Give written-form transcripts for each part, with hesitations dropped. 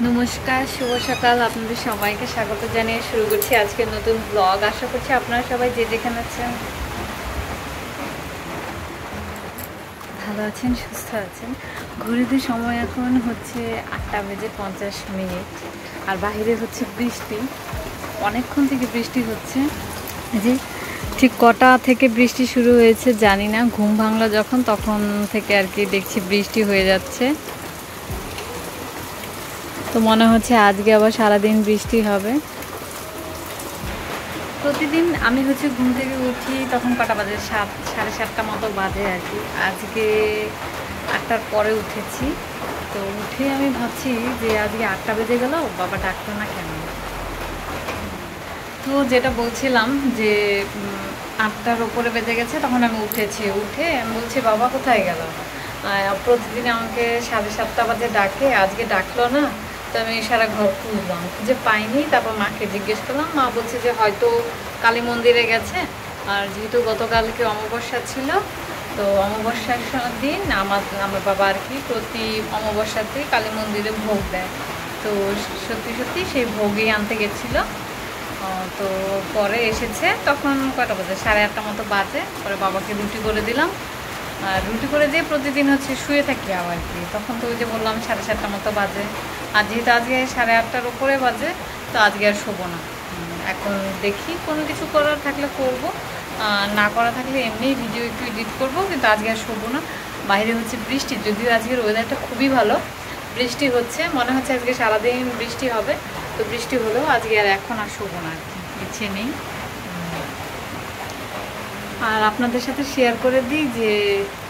নমস্কার, শুভ সকাল। আপনাদের সবাইকে স্বাগত জানিয়ে শুরু করছি আজকের নতুন ব্লগ। আশা করছি আপনারা সবাই যে যেখানে আছেন ভালো আছেন, সুস্থ আছেন। ঘড়িতে সময় এখন হচ্ছে 8:50 আর বাইরে হচ্ছে বৃষ্টি। অনেকক্ষণ থেকে বৃষ্টি হচ্ছে। যে ঠিক কটা থেকে বৃষ্টি শুরু হয়েছে জানি না, ঘুম ভাঙলো যখন তখন থেকে আর কি দেখছি বৃষ্টি হয়ে যাচ্ছে। তো মনে হচ্ছে আজকে আবার সারাদিন বৃষ্টি হবে। প্রতিদিন আমি হচ্ছে ঘুম থেকে উঠি তখন কটা বাজে, 7, 7:30 মতো বাজে আর কি। আজকে 8টার পরে উঠেছি। তো উঠে আমি ভাবছি যে আজকে 8টা বেজে গেল, বাবা ডাকতো না কেন। তো যেটা বলছিলাম যে 8টার উপরে বেজে গেছে, তখন আমি উঠেছি। উঠে আমি বলছি বাবা কোথায় গেল। প্রতিদিন আমাকে 7:30 বাজে ডাকে, আজকে ডাকলো না। তো আমি সারা ঘর খুঁজলাম, খুঁজে পাইনি। তারপর মাকে জিজ্ঞেস করলাম, মা বলছে যে হয়তো কালী মন্দিরে গেছে। আর যেহেতু গতকালকে অমাবস্যা ছিল, তো অমাবস্যার দিন আমার বাবা আর কি প্রতি অমাবস্যাতেই কালী মন্দিরে ভোগ দেয়। তো সত্যি সত্যি সেই ভোগই আনতে গেছিলো। তো পরে এসেছে, তখন কটা বাজে, 8:30 মতো বাজে। পরে বাবাকে রুটি করে দিলাম। আর রুটি করে দিয়ে প্রতিদিন হচ্ছে শুয়ে থাকি আবার কি। তখন তো ওই যে বললাম 7:30 মতো বাজে। আর যেহেতু আজকে 8:30-র উপরে বাজে, তো আজকে আর শোবো না। এখন দেখি কোনো কিছু করার থাকলে করব, না করা থাকলে এমনি ভিডিও একটু এডিট করবো, কিন্তু আজকে আর শোবো না। বাইরে হচ্ছে বৃষ্টি, যদিও আজকের ওয়েদারটা খুবই ভালো। বৃষ্টি হচ্ছে, মনে হচ্ছে আজকে সারাদিন বৃষ্টি হবে। তো বৃষ্টি হলেও আজকে আর এখন আর শোবো না আর কি, ইচ্ছে নেই। আর আপনাদের সাথে শেয়ার করে দিই যে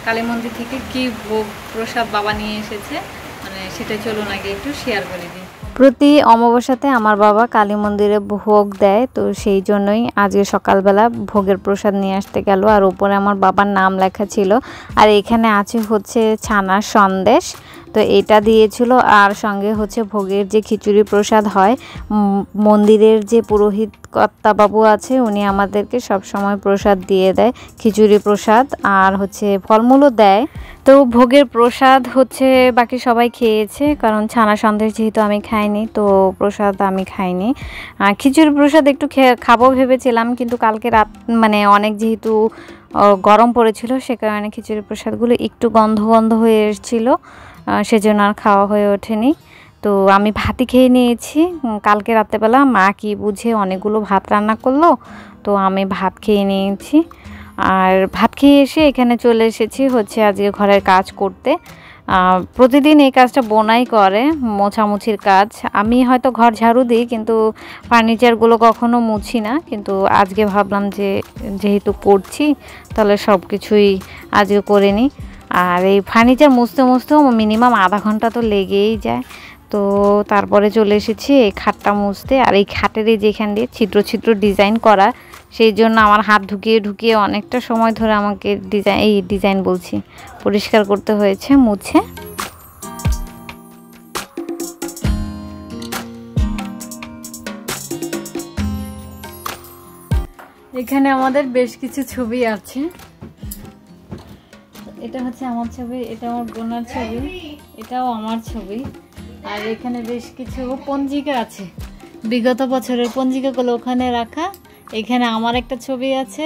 কালী মন্দির থেকে কি ভোগ প্রসাদ বাবা নিয়ে এসেছে, মানে সেটা চলুন আগে একটু শেয়ার করে দিই। প্রতি অমাবস্যাতে আমার বাবা কালী মন্দিরে ভোগ দেয়, তো সেই জন্যই আজকে সকালবেলা ভোগের প্রসাদ নিয়ে আসতে গেল। আর উপরে আমার বাবার নাম লেখা ছিল। আর এখানে আছে হচ্ছে ছানার সন্দেশ, তো এটা দিয়েছিল। আর সঙ্গে হচ্ছে ভোগের যে খিচুড়ি প্রসাদ হয়, মন্দিরের যে পুরোহিত কর্তাবাবু আছে উনি আমাদেরকে সব সময় প্রসাদ দিয়ে দেয়, খিচুড়ি প্রসাদ। আর হচ্ছে ফলমূলও দেয়। তো ভোগের প্রসাদ হচ্ছে বাকি সবাই খেয়েছে, কারণ ছানা সন্দেশ যেহেতু আমি খাইনি, তো প্রসাদ আমি খাইনি। খিচুড়ি প্রসাদ একটু খাবো ভেবেছিলাম, কিন্তু কালকে রাত মানে অনেক যেহেতু গরম পড়েছিল, সে কারণে খিচুড়ি প্রসাদগুলো একটু গন্ধ গন্ধ হয়ে এসেছিলো, সেজন্য আর খাওয়া হয়ে ওঠেনি। তো আমি ভাতই খেয়ে নিয়েছি। কালকে রাত্রেবেলা মা কি বুঝে অনেকগুলো ভাত রান্না করলো, তো আমি ভাত খেয়ে নিয়েছি। আর ভাত খেয়ে এসে এখানে চলে এসেছি হচ্ছে আজকে ঘরের কাজ করতে। প্রতিদিন এই কাজটা বোনাই করে, মোছামুছির কাজ। আমি হয়তো ঘর ঝাড়ু দিই, কিন্তু ফার্নিচারগুলো কখনো মুছি না। কিন্তু আজকে ভাবলাম যে যেহেতু করছি, তাহলে সব কিছুই আজকে করে নিই। আর এই ফার্নিচার মুছতে মুছতেও মিনিমাম আধা ঘন্টা তো লেগেই যায়। তো তারপরে চলে এসেছি এই খাটটা মুছতে। আর এই খাটের যেখান দিয়ে ছিদ্র ছিদ্র ডিজাইন করা, সেই জন্য আমার হাত ঢুকিয়ে ঢুকিয়ে অনেকটা সময় ধরে আমাকে ডিজাইন বলছি, পরিষ্কার করতে হয়েছে মুছে। এখানে আমাদের বেশ কিছু ছবি আছে। এটা হচ্ছে আমার ছবি, এটা আমার বোনের ছবি, এটাও আমার ছবি। আর এখানে বেশ কিছু পঞ্জিকা আছে, বিগত বছরের পঞ্জিকাগুলো ওখানে রাখা। এখানে আমার একটা ছবি আছে,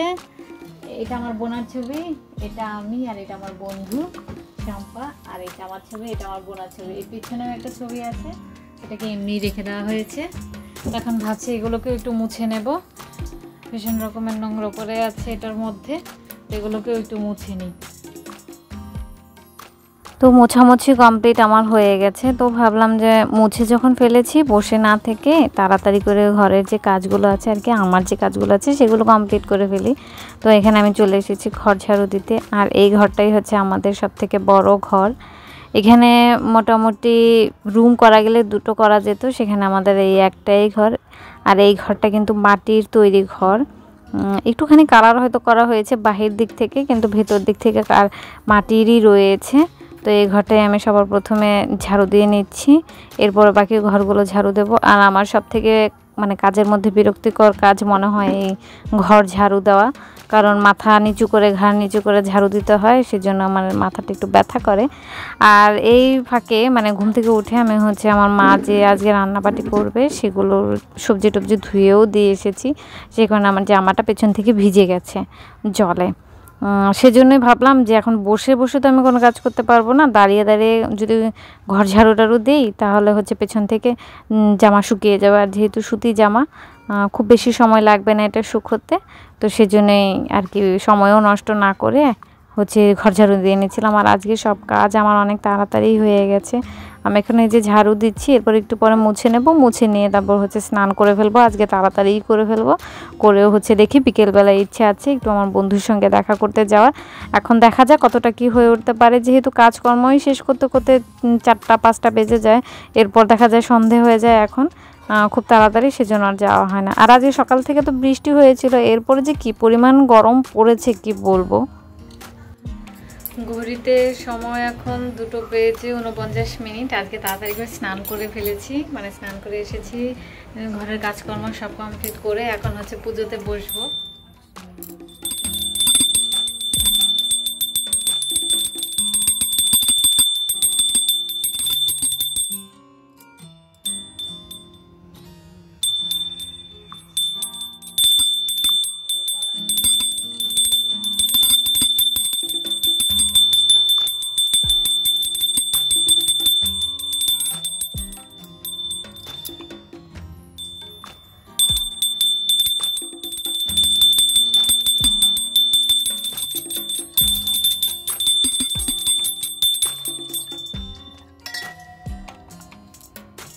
এটা আমার বোনার ছবি, এটা আমি, আর এটা আমার বন্ধু শাম্পা। আর এটা আমার ছবি, এটা আমার বোনার ছবি। এই পিছনেও একটা ছবি আছে, এটাকে এমনি রেখে দেওয়া হয়েছে। এখন ভাবছি এগুলোকে একটু মুছে নেব, ভীষণ রকমের নোংরা পড়ে আছে এটার মধ্যে, এগুলোকেও একটু মুছে নিই। তো মোছামুছি কমপ্লিট আমার হয়ে গেছে। তো ভাবলাম যে মুছে যখন ফেলেছি, বসে না থেকে তাড়াতাড়ি করে ঘরের যে কাজগুলো আছে আর কি, আমার যে কাজগুলো আছে সেগুলো কমপ্লিট করে ফেলি। তো এখানে আমি চলে এসেছি ঘর ঝাড়ু দিতে। আর এই ঘরটাই হচ্ছে আমাদের সবথেকে বড় ঘর। এখানে মোটামুটি রুম করা গেলে দুটো করা যেত, সেখানে আমাদের এই একটাই ঘর। আর এই ঘরটা কিন্তু মাটির তৈরি ঘর। একটুখানি কালার হয়তো করা হয়েছে বাহির দিক থেকে, কিন্তু ভেতর দিক থেকে মাটিরই রয়েছে। তো এই ঘরটাই আমি সবার প্রথমে ঝাড়ু দিয়ে নিচ্ছি, এরপর বাকি ঘরগুলো ঝাড়ু দেব। আর আমার সব থেকে মানে কাজের মধ্যে বিরক্তিকর কাজ মনে হয় এই ঘর ঝাড়ু দেওয়া, কারণ মাথা নিচু করে ঘাড় নিচু করে ঝাড়ু দিতে হয়, সেজন্য আমার মাথাটা একটু ব্যথা করে। আর এই ফাঁকে মানে ঘুম থেকে উঠে আমি হচ্ছে আমার মা যে আজকে রান্নাবাটি করবে সেগুলো সবজি টবজি ধুয়েও দিয়ে এসেছি, সেই কারণে আমার জামাটা পেছন থেকে ভিজে গেছে জলে। সেজন্যই ভাবলাম যে এখন বসে বসে তো আমি কোনো কাজ করতে পারবো না, দাঁড়িয়ে দাঁড়িয়ে যদি ঘর ঝাড়ু টাড়ু দিই তাহলে হচ্ছে পেছন থেকে জামা শুকিয়ে যাবে। আর যেহেতু সুতি জামা খুব বেশি সময় লাগবে না এটা শুকোতে, তো সেজন্যই আর কি সময়ও নষ্ট না করে হচ্ছে ঘর ঝাড়ু দিয়ে নিয়েছিলাম। আর আজকে সব কাজ আমার অনেক তাড়াতাড়ি হয়ে গেছে। আমি এখানে যে ঝাড়ু দিচ্ছি, এরপর একটু পরে মুছে নেব, মুছে নিয়ে তারপর হচ্ছে স্নান করে ফেলবো। আজকে তাড়াতাড়ি করে ফেলবো, করেও হচ্ছে দেখি বিকেলবেলায় ইচ্ছে আছে একটু আমার বন্ধুর সঙ্গে দেখা করতে যাওয়ার। এখন দেখা যাক কতটা কি হয়ে উঠতে পারে, যেহেতু কাজকর্মই শেষ করতে করতে 4টা-5টা বেজে যায়, এরপর দেখা যায় সন্ধে হয়ে যায় এখন খুব তাড়াতাড়ি, সেজন্য আর যাওয়া হয় না। আর আজকে সকাল থেকে তো বৃষ্টি হয়েছিল, এরপরে যে কি পরিমাণ গরম পড়েছে কি বলবো। ঘড়িতে সময় এখন 2:49। আজকে তাড়াতাড়ি করে স্নান করে ফেলেছি, মানে স্নান করে এসেছি, ঘরের কাজকর্ম সব কমপ্লিট করে এখন হচ্ছে পুজোতে বসবো।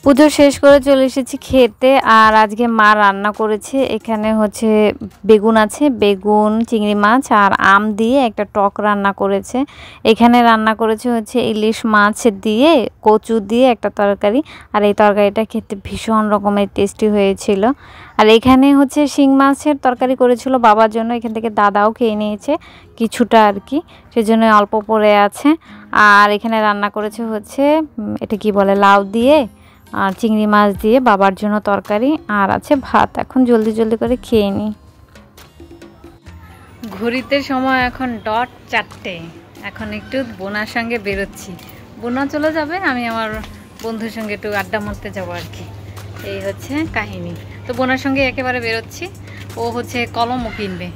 পুজো শেষ করে চলে এসেছি খেতে। আর আজকে মা রান্না করেছে, এখানে হচ্ছে বেগুন আছে, বেগুন, চিংড়ি মাছ আর আম দিয়ে একটা টক রান্না করেছে। এখানে রান্না করেছে হচ্ছে ইলিশ মাছ দিয়ে কচু দিয়ে একটা তরকারি, আর এই তরকারিটা খেতে ভীষণ রকমের টেস্টি হয়েছিল। আর এখানে হচ্ছে শিং মাছের তরকারি করেছিল বাবার জন্য, এখান থেকে দাদাও খেয়ে নিয়েছে কিছুটা আর কি, সেজন্য অল্প পড়ে আছে। আর এখানে রান্না করেছে হচ্ছে এটা কি বলে, লাউ দিয়ে আর চিংড়ি মাছ দিয়ে বাবার জন্য তরকারি, আর আছে ভাত। এখন জলদি জলদি করে খেয়ে নিই। ঘড়িতে সময় এখন 4:00। এখন একটু বোনার সঙ্গে বেরোচ্ছি, বোনা চলে যাবে, আমি আমার বন্ধুর সঙ্গে একটু আড্ডা মারতে যাবো আর কি, এই হচ্ছে কাহিনী। তো বোনার সঙ্গে একেবারে বেরোচ্ছি, ও হচ্ছে কলমও কিনবে,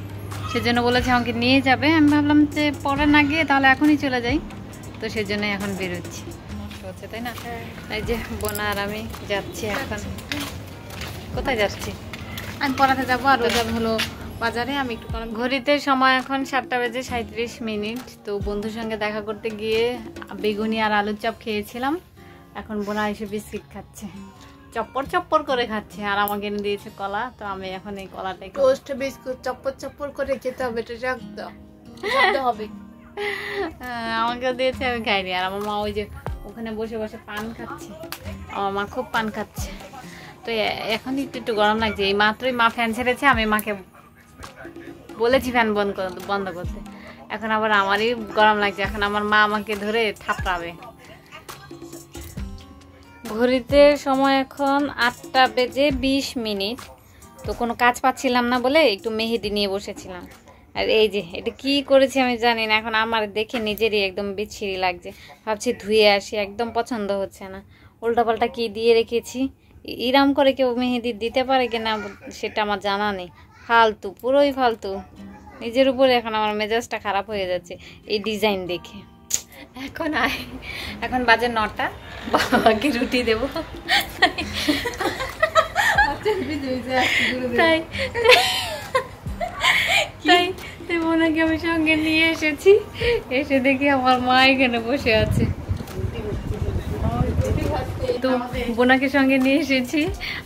সেজন্য বলেছে আমাকে নিয়ে যাবে। আমি ভাবলাম যে পরে না গিয়ে তাহলে এখনই চলে যাই, তো সেজন্য এখন বেরোচ্ছি, হচ্ছে তাই না। এই যে বোনা আর আমি যাচ্ছি এখন। কোথায় যাচ্ছি? আমি পড়াতে যাবো, আর ও যাবে হলো বাজারে। আমি একটু ঘড়িতে সময় এখন 7:37। তো বন্ধুর সঙ্গে দেখা করতে গিয়ে বেগুনি আর আলুর চপ খেয়েছিলাম, এখন বোনা এসে বিস্কিট খাচ্ছে, চপ্পর চপ্পর করে খাচ্ছে, আর আমাকে এনে দিয়েছে কলা। তো আমি এখন এই কলাটাই টোস্ট বিস্কুট চপ্পর চপ্পর করে খেতে হবে, এটা রাখতে হবে। আমাকেও দিয়েছে, আমি খাইনি। আর আমার মা ওই যে ওখানে বসে বসে পান খাচ্ছে, আমার মা খুব পান খাচ্ছে। তো এখন একটু গরম লাগছে, এই মাত্রই মা ফ্যান ছেড়েছে, আমি মাকে বলেছি ফ্যান বন্ধ করতে, এখন আবার আমারই গরম লাগছে, এখন আমার মা আমাকে ধরে থাপড়াবে। ঘড়িতে সময় এখন 8:20। তো কোনো কাজ পাচ্ছিলাম না বলে একটু মেহেদি নিয়ে বসেছিলাম। আর এই যে এটা কি করেছি আমি জানি না, এখন আমার দেখে নিজেরই একদম বিচ্ছিরি লাগছে, ভাবছি ধুয়ে আসি, একদম পছন্দ হচ্ছে না, উল্টাপাল্টা কি দিয়ে রেখেছি। ইরাম করে কেউ মেহেদি দিতে পারে কিনা সেটা আমার জানা নেই, ফালতু, পুরোই ফালতু। নিজের উপরে এখন আমার মেজাজটা খারাপ হয়ে যাচ্ছে এই ডিজাইন দেখে। এখন বাজে 9টা, বাবাকে রুটি দেবো, তাই বোনাকে আমি সঙ্গে নিয়ে এসেছি, এসে দেখি আমার মা এখানে বসে আছে। তো বোনাকে সঙ্গে নিয়ে এসেছি,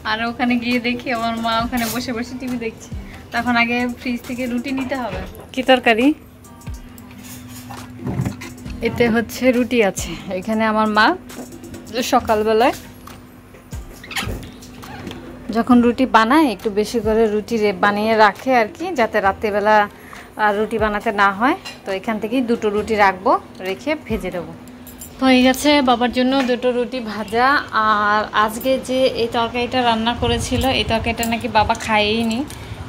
আর ওখানে গিয়ে দেখি আমার মা ওখানে বসে বসে টিভি দেখছে। তখন আগে ফ্রিজ থেকে রুটি নিতে হবে। কি তরকারি? এতে হচ্ছে রুটি আছে। এখানে আমার মা সকালবেলায় যখন রুটি বানায় একটু বেশি করে রুটি বানিয়ে রাখে আর কি, যাতে রাত্রেবেলা আর রুটি বানাতে না হয়। তো এখান থেকেই 2টো রুটি রাখবো, রেখে ভেজে দেবো। হয়ে গেছে বাবার জন্য 2টো রুটি ভাজা। আর আজকে যে এই তরকারিটা রান্না করেছিল, এই তরকারিটা নাকি বাবা খায়ই নি,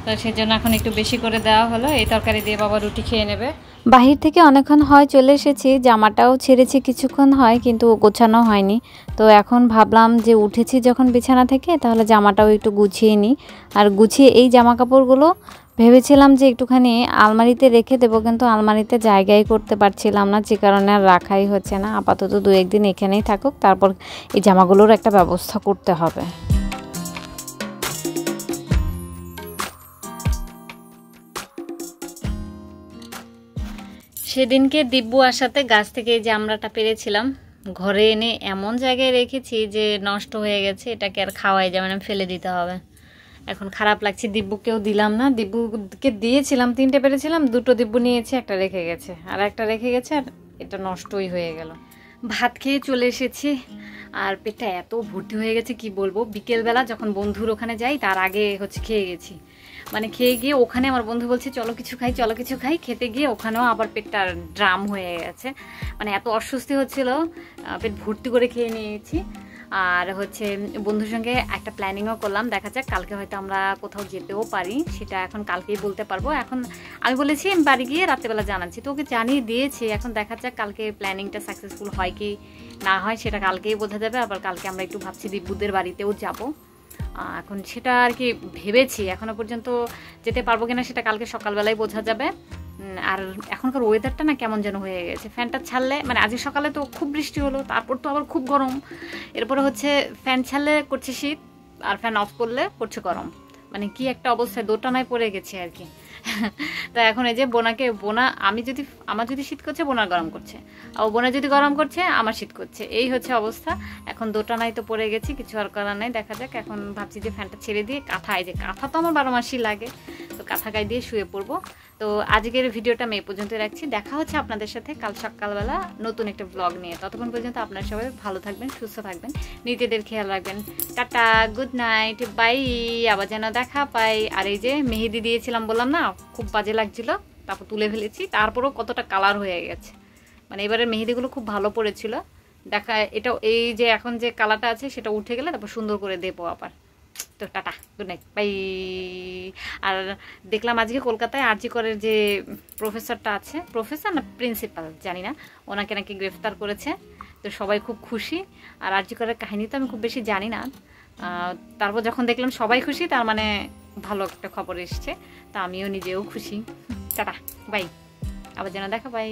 তো সেই জন্য এখন একটু বেশি করে দেওয়া হলো। এই তরকারি দিয়ে বাবা রুটি খেয়ে নেবে। বাহির থেকে অনেকক্ষণ হয় চলে এসেছি, জামাটাও ছেড়েছি কিছুক্ষণ হয়, কিন্তু গোছানো হয়নি। তো এখন ভাবলাম যে উঠেছি যখন বিছানা থেকে, তাহলে জামাটাও একটু গুছিয়ে নিই। আর গুছিয়ে এই জামা কাপড়গুলো ভেবেছিলাম যে একটুখানি আলমারিতে রেখে দেবো, কিন্তু আলমারিতে জায়গায় করতে পারছিলাম না, যে কারণে আর রাখাই হচ্ছে না। আপাতত 2-1 দিন এখানেই থাকুক, তারপর এই জামাগুলোর একটা ব্যবস্থা করতে হবে। সেদিনকে দিব্যু আসাতে গাছ থেকে এই যে আমড়াটা পেরেছিলাম, ঘরে এনে এমন জায়গায় রেখেছি যে নষ্ট হয়ে গেছে। এটাকে আর খাওয়াই যাবে না, ফেলে দিতে হবে। এখন খারাপ লাগছে, দিব্যুকেও দিলাম না। দিব্যুকে দিয়েছিলাম 3টে পেরেছিলাম, 2টো দিব্যু নিয়েছে, একটা রেখে গেছে, আর একটা রেখে গেছে, আর এটা নষ্টই হয়ে গেল। ভাত খেয়ে চলে এসেছি, আর পেটটা এত ভর্তি হয়ে গেছে কি বলবো। বিকেলবেলা যখন বন্ধুর ওখানে যাই তার আগে খেয়ে গেছি। মানে খেয়ে গিয়ে ওখানে আমার বন্ধু বলছে চলো কিছু খাই, চলো কিছু খাই। খেতে গিয়ে ওখানেও আবার পেটটা ড্রাম হয়ে গেছে। মানে এত অস্বস্তি হচ্ছিল, পেট ভর্তি করে খেয়ে নিয়েছি। আর বন্ধুর সঙ্গে একটা প্ল্যানিংও করলাম, দেখা যাক কালকে হয়তো আমরা কোথাও যেতেও পারি, সেটা এখন কালকেই বলতে পারবো। এখন আমি বলেছি আমি বাড়ি গিয়ে রাত্রেবেলা জানাচ্ছি, তো ওকে জানিয়ে দিয়েছি। এখন দেখা যাক কালকে প্ল্যানিংটা সাকসেসফুল হয় কি না হয়, সেটা কালকেই বোঝা যাবে। আবার কালকে আমরা একটু ভাবছি দিব্যুদের বাড়িতেও যাব। এখন সেটা আর কি ভেবেছি, এখনো পর্যন্ত যেতে পারবো কিনা সেটা কালকে সকালবেলায় বোঝা যাবে। আর এখনকার ওয়েদারটা না কেমন যেন হয়ে গেছে। ফ্যানটা ছাড়লে, মানে আজকে সকালে তো খুব বৃষ্টি হলো, তারপর তো আবার খুব গরম, এরপরে ফ্যান ছাড়লে করছে শীত, আর ফ্যান অফ করলে করছে গরম। মানে কি একটা অবস্থায় দোটানায় পড়ে গেছে আর কি। তো এখন এই যে আমার যদি শীত করছে বোনার গরম করছে, আর বোনা যদি গরম করছে আমার শীত করছে, এই অবস্থা। এখন দোটানায় তো পড়ে গেছি, কিছু আর করার নাই। দেখা যাক, এখন ভাবছি যে ফ্যানটা ছেড়ে দিয়ে কাঁথা তো আমার 12 মাসই লাগে, তো কাঁথা গায়ে দিয়ে শুয়ে পড়বো। তো আজকের ভিডিওটা আমি এই পর্যন্ত রাখছি। দেখা হচ্ছে আপনাদের সাথে কাল সকালবেলা নতুন একটা ব্লগ নিয়ে। ততক্ষণ পর্যন্ত আপনারা সবাই ভালো থাকবেন, সুস্থ থাকবেন, নিজেদের খেয়াল রাখবেন। Tata, good night, bye. আবার যেন দেখা পাই। আর এই যে মেহেদি দিয়েছিলাম বললাম না, খুব বাজে লাগছিল, তারপর তুলে ফেলেছি, তারপরও কতটা কালার হয়ে গেছে। মানে এবারে মেহেদিগুলো খুব ভালো পড়েছিল। এই যে এখন যে কালারটা আছে সেটা উঠে গেলে তারপর সুন্দর করে দেবো আবার। তো টাটা, গুড নাইট, বাই। আর দেখলাম আজকে কলকাতায় আরজি করের যে প্রফেসরটা আছে, প্রফেসর না প্রিন্সিপাল জানি না, ওনাকে নাকি গ্রেফতার করেছে। তো সবাই খুব খুশি। আর আরজি করের কাহিনী তো আমি খুব বেশি জানি না, তারপর যখন দেখলাম সবাই খুশি, তার মানে ভালো একটা খবর এসছে। তা আমিও নিজেও খুশি। টাটা, বাই, আবার যেন দেখা, বাই।